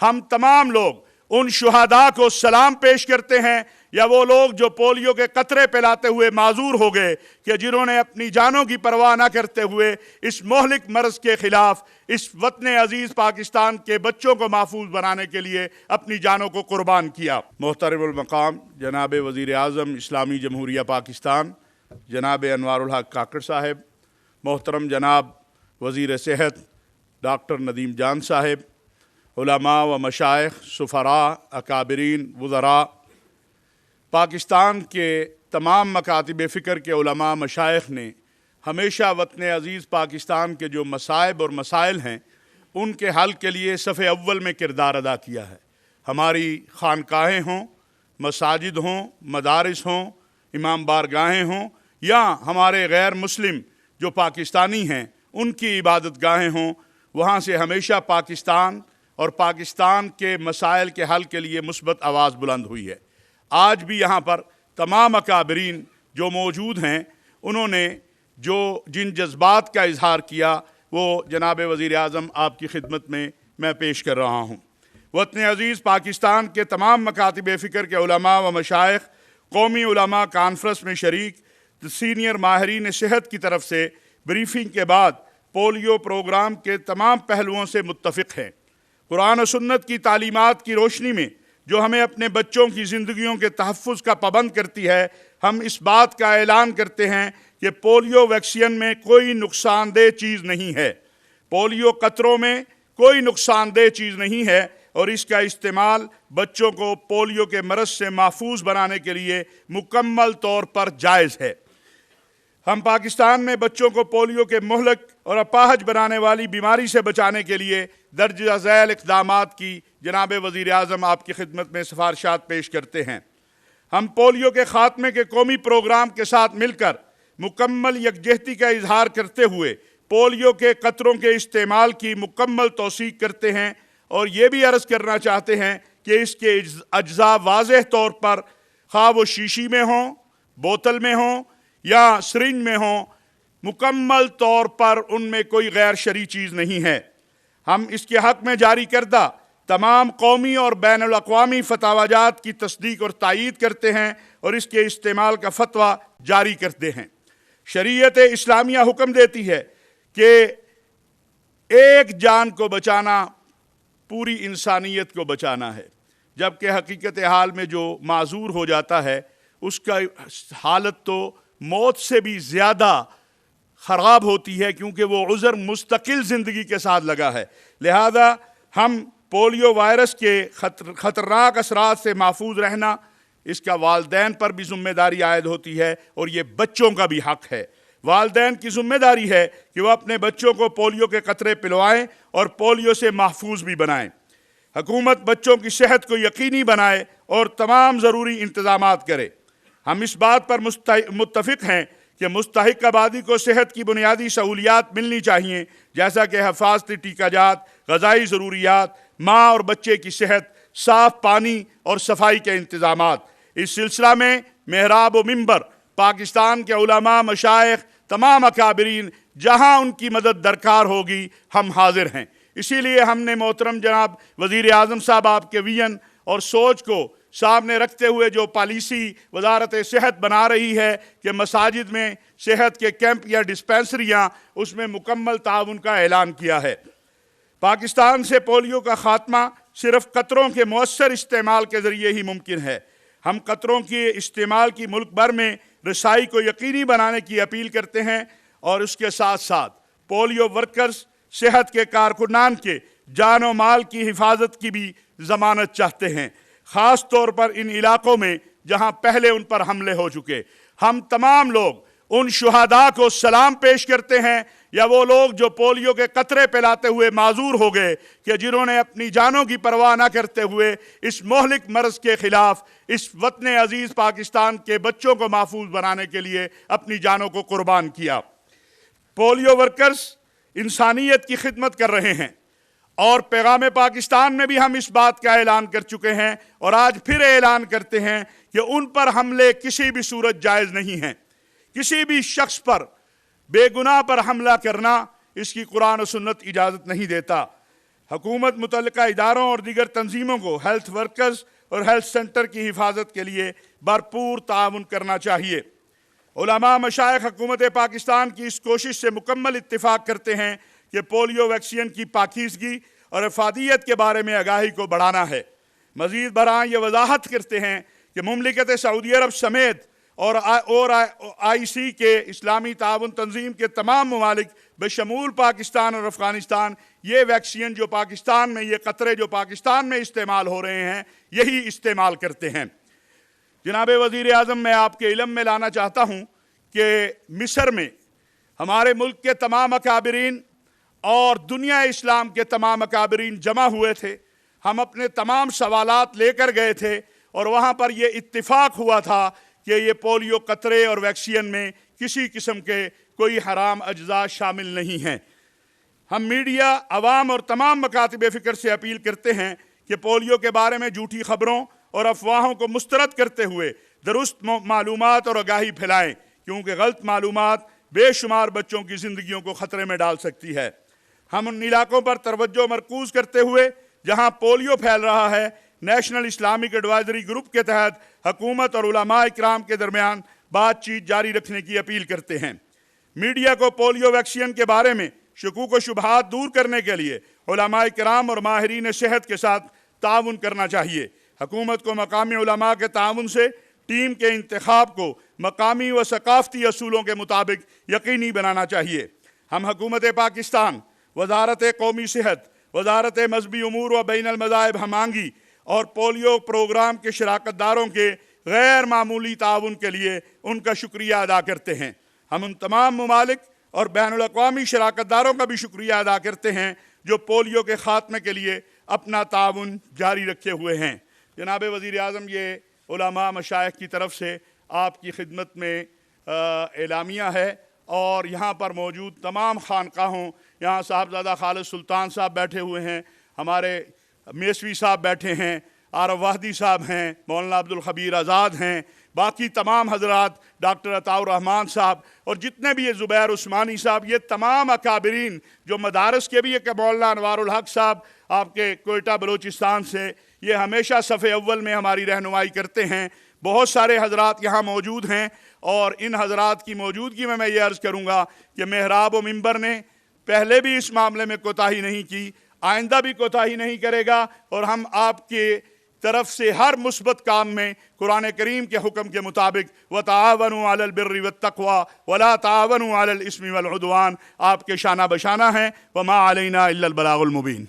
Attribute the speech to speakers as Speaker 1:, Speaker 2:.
Speaker 1: ہم تمام لوگ ان شہداء کو سلام پیش کرتے ہیں یا وہ لوگ جو پولیو کے قطرے پلاتے ہوئے معذور ہو گئے کہ جنہوں نے اپنی جانوں کی پرواہ نہ کرتے ہوئے اس مہلک مرض کے خلاف اس وطن عزیز پاکستان کے بچوں کو محفوظ بنانے کے لیے اپنی جانوں کو قربان کیا۔ محترم المقام جناب وزیر اعظم اسلامی جمہوریہ پاکستان جناب انوار الحق کاکڑ صاحب، محترم جناب وزیر صحت ڈاکٹر ندیم جان صاحب، علماء و مشائخ، سفراء، اکابرین، وزراء، پاکستان کے تمام مکاتب فکر کے علماء مشائخ نے ہمیشہ وطن عزیز پاکستان کے جو مصائب اور مسائل ہیں ان کے حل کے لیے صف اول میں کردار ادا کیا ہے۔ ہماری خانقاہیں ہوں، مساجد ہوں، مدارس ہوں، امام بارگاہیں ہوں، یا ہمارے غیر مسلم جو پاکستانی ہیں ان کی عبادت گاہیں ہوں، وہاں سے ہمیشہ پاکستان اور پاکستان کے مسائل کے حل کے لیے مثبت آواز بلند ہوئی ہے۔ آج بھی یہاں پر تمام اکابرین جو موجود ہیں انہوں نے جن جذبات کا اظہار کیا وہ جناب وزیر اعظم آپ کی خدمت میں پیش کر رہا ہوں۔ وطن عزیز پاکستان کے تمام مکاتب فکر کے علماء و مشائخ قومی علماء کانفرنس میں شریک سینئر ماہرین صحت کی طرف سے بریفنگ کے بعد پولیو پروگرام کے تمام پہلوؤں سے متفق ہیں۔ قرآن و سنت کی تعلیمات کی روشنی میں جو ہمیں اپنے بچوں کی زندگیوں کے تحفظ کا پابند کرتی ہے، ہم اس بات کا اعلان کرتے ہیں کہ پولیو ویکسین میں کوئی نقصان دہ چیز نہیں ہے، پولیو قطروں میں کوئی نقصان دہ چیز نہیں ہے، اور اس کا استعمال بچوں کو پولیو کے مرض سے محفوظ بنانے کے لیے مکمل طور پر جائز ہے۔ ہم پاکستان میں بچوں کو پولیو کے مہلک اور اپاہج بنانے والی بیماری سے بچانے کے لیے درج ذیل اقدامات کی جناب وزیر اعظم آپ کی خدمت میں سفارشات پیش کرتے ہیں۔ ہم پولیو کے خاتمے کے قومی پروگرام کے ساتھ مل کر مکمل یکجہتی کا اظہار کرتے ہوئے پولیو کے قطروں کے استعمال کی مکمل توثیق کرتے ہیں، اور یہ بھی عرض کرنا چاہتے ہیں کہ اس کے اجزاء واضح طور پر خواہ وہ شیشی میں ہوں، بوتل میں ہوں یا سرنج میں ہوں، مکمل طور پر ان میں کوئی غیر شرعی چیز نہیں ہے۔ ہم اس کے حق میں جاری کردہ تمام قومی اور بین الاقوامی فتویٰ جات کی تصدیق اور تائید کرتے ہیں اور اس کے استعمال کا فتویٰ جاری کرتے ہیں۔ شریعت اسلامیہ حکم دیتی ہے کہ ایک جان کو بچانا پوری انسانیت کو بچانا ہے، جبکہ حقیقت حال میں جو معذور ہو جاتا ہے اس کا حالت تو موت سے بھی زیادہ خراب ہوتی ہے، کیونکہ وہ عذر مستقل زندگی کے ساتھ لگا ہے۔ لہذا ہم پولیو وائرس کے خطرناک اثرات سے محفوظ رہنا، اس کا والدین پر بھی ذمہ داری عائد ہوتی ہے، اور یہ بچوں کا بھی حق ہے۔ والدین کی ذمہ داری ہے کہ وہ اپنے بچوں کو پولیو کے قطرے پلوائیں اور پولیو سے محفوظ بھی بنائیں۔ حکومت بچوں کی صحت کو یقینی بنائے اور تمام ضروری انتظامات کرے۔ ہم اس بات پر متفق ہیں کہ مستحق آبادی کو صحت کی بنیادی سہولیات ملنی چاہیے، جیسا کہ حفاظتی ٹیکہ جات، غذائی ضروریات، ماں اور بچے کی صحت، صاف پانی اور صفائی کے انتظامات۔ اس سلسلہ میں محراب و منبر پاکستان کے علماء، مشائخ، تمام اکابرین جہاں ان کی مدد درکار ہوگی ہم حاضر ہیں۔ اسی لیے ہم نے محترم جناب وزیر اعظم صاحب آپ کے ویژن اور سوچ کو سامنے رکھتے ہوئے جو پالیسی وزارت صحت بنا رہی ہے کہ مساجد میں صحت کے کیمپ یا ڈسپینسریاں، اس میں مکمل تعاون کا اعلان کیا ہے۔ پاکستان سے پولیو کا خاتمہ صرف قطروں کے مؤثر استعمال کے ذریعے ہی ممکن ہے۔ ہم قطروں کے استعمال کی ملک بھر میں رسائی کو یقینی بنانے کی اپیل کرتے ہیں، اور اس کے ساتھ ساتھ پولیو ورکرز، صحت کے کارکنان کے جان و مال کی حفاظت کی بھی ضمانت چاہتے ہیں، خاص طور پر ان علاقوں میں جہاں پہلے ان پر حملے ہو چکے۔ ہم تمام لوگ ان شہداء کو سلام پیش کرتے ہیں یا وہ لوگ جو پولیو کے قطرے پلاتے ہوئے معذور ہو گئے کہ جنہوں نے اپنی جانوں کی پرواہ نہ کرتے ہوئے اس مہلک مرض کے خلاف اس وطن عزیز پاکستان کے بچوں کو محفوظ بنانے کے لیے اپنی جانوں کو قربان کیا۔ پولیو ورکرز انسانیت کی خدمت کر رہے ہیں، اور پیغام پاکستان میں بھی ہم اس بات کا اعلان کر چکے ہیں، اور آج پھر اعلان کرتے ہیں کہ ان پر حملے کسی بھی صورت جائز نہیں ہیں۔ کسی بھی شخص پر بے گناہ پر حملہ کرنا اس کی قرآن و سنت اجازت نہیں دیتا۔ حکومت متعلقہ اداروں اور دیگر تنظیموں کو ہیلتھ ورکرز اور ہیلتھ سینٹر کی حفاظت کے لیے بھرپور تعاون کرنا چاہیے۔ علماء مشائخ حکومت پاکستان کی اس کوشش سے مکمل اتفاق کرتے ہیں کہ پولیو ویکسین کی پاکیزگی اور افادیت کے بارے میں آگاہی کو بڑھانا ہے۔ مزید برآں یہ وضاحت کرتے ہیں کہ مملکت سعودی عرب سمیت اور IC کے اسلامی تعاون تنظیم کے تمام ممالک بشمول پاکستان اور افغانستان یہ ویکسین جو پاکستان میں، یہ قطرے جو پاکستان میں استعمال ہو رہے ہیں، یہی استعمال کرتے ہیں۔ جناب وزیر اعظم، میں آپ کے علم میں لانا چاہتا ہوں کہ مصر میں ہمارے ملک کے تمام اکابرین اور دنیا اسلام کے تمام اکابرین جمع ہوئے تھے۔ ہم اپنے تمام سوالات لے کر گئے تھے اور وہاں پر یہ اتفاق ہوا تھا کہ یہ پولیو قطرے اور ویکسین میں کسی قسم کے کوئی حرام اجزاء شامل نہیں ہیں۔ ہم میڈیا، عوام اور تمام مکاتب فکر سے اپیل کرتے ہیں کہ پولیو کے بارے میں جھوٹی خبروں اور افواہوں کو مسترد کرتے ہوئے درست معلومات اور آگاہی پھیلائیں، کیونکہ غلط معلومات بے شمار بچوں کی زندگیوں کو خطرے میں ڈال سکتی ہے۔ ہم ان علاقوں پر توجہ مرکوز کرتے ہوئے جہاں پولیو پھیل رہا ہے، نیشنل اسلامک ایڈوائزری گروپ کے تحت حکومت اور علماء اکرام کے درمیان بات چیت جاری رکھنے کی اپیل کرتے ہیں۔ میڈیا کو پولیو ویکسین کے بارے میں شکوک و شبہات دور کرنے کے لیے علماء کرام اور ماہرین صحت کے ساتھ تعاون کرنا چاہیے۔ حکومت کو مقامی علماء کے تعاون سے ٹیم کے انتخاب کو مقامی و ثقافتی اصولوں کے مطابق یقینی بنانا چاہیے۔ ہم حکومت پاکستان، وزارت قومی صحت، وزارت مذہبی امور و بین المذاہب ہم آہنگی اور پولیو پروگرام کے شراکت داروں کے غیر معمولی تعاون کے لیے ان کا شکریہ ادا کرتے ہیں۔ ہم ان تمام ممالک اور بین الاقوامی شراکت داروں کا بھی شکریہ ادا کرتے ہیں جو پولیو کے خاتمے کے لیے اپنا تعاون جاری رکھے ہوئے ہیں۔ جناب وزیر اعظم، یہ علماء مشائخ کی طرف سے آپ کی خدمت میں اعلامیہ ہے، اور یہاں پر موجود تمام خانقاہوں، یہاں صاحبزادہ خالد سلطان صاحب بیٹھے ہوئے ہیں، ہمارے میسوی صاحب بیٹھے ہیں، عارف واحدی صاحب ہیں، مولانا عبدالخبیر آزاد ہیں، باقی تمام حضرات، ڈاکٹر عطاء الرحمان صاحب اور جتنے بھی یہ زبیر عثمانی صاحب، یہ تمام اکابرین جو مدارس کے بھی ایک مولانا انوار الحق صاحب آپ کے کوئٹہ بلوچستان سے، یہ ہمیشہ صف اول میں ہماری رہنمائی کرتے ہیں۔ بہت سارے حضرات یہاں موجود ہیں، اور ان حضرات کی موجودگی میں یہ عرض کروں گا کہ محراب و منبر نے پہلے بھی اس معاملے میں کوتاہی نہیں کی، آئندہ بھی کوتاہی نہیں کرے گا، اور ہم آپ کے طرف سے ہر مثبت کام میں قرآن کریم کے حکم کے مطابق وَتَعَاوَنُوا عَلَى الْبِرِّ وَالتَّقْوَى وَلَا تَعَاوَنُوا عَلَى الْإِثْمِ وَالْعُدْوَانِ آپ کے شانہ بشانہ ہیں۔ وَمَا عَلَيْنَا إِلَّا الْبَلَاغُ الْمُبِينُ۔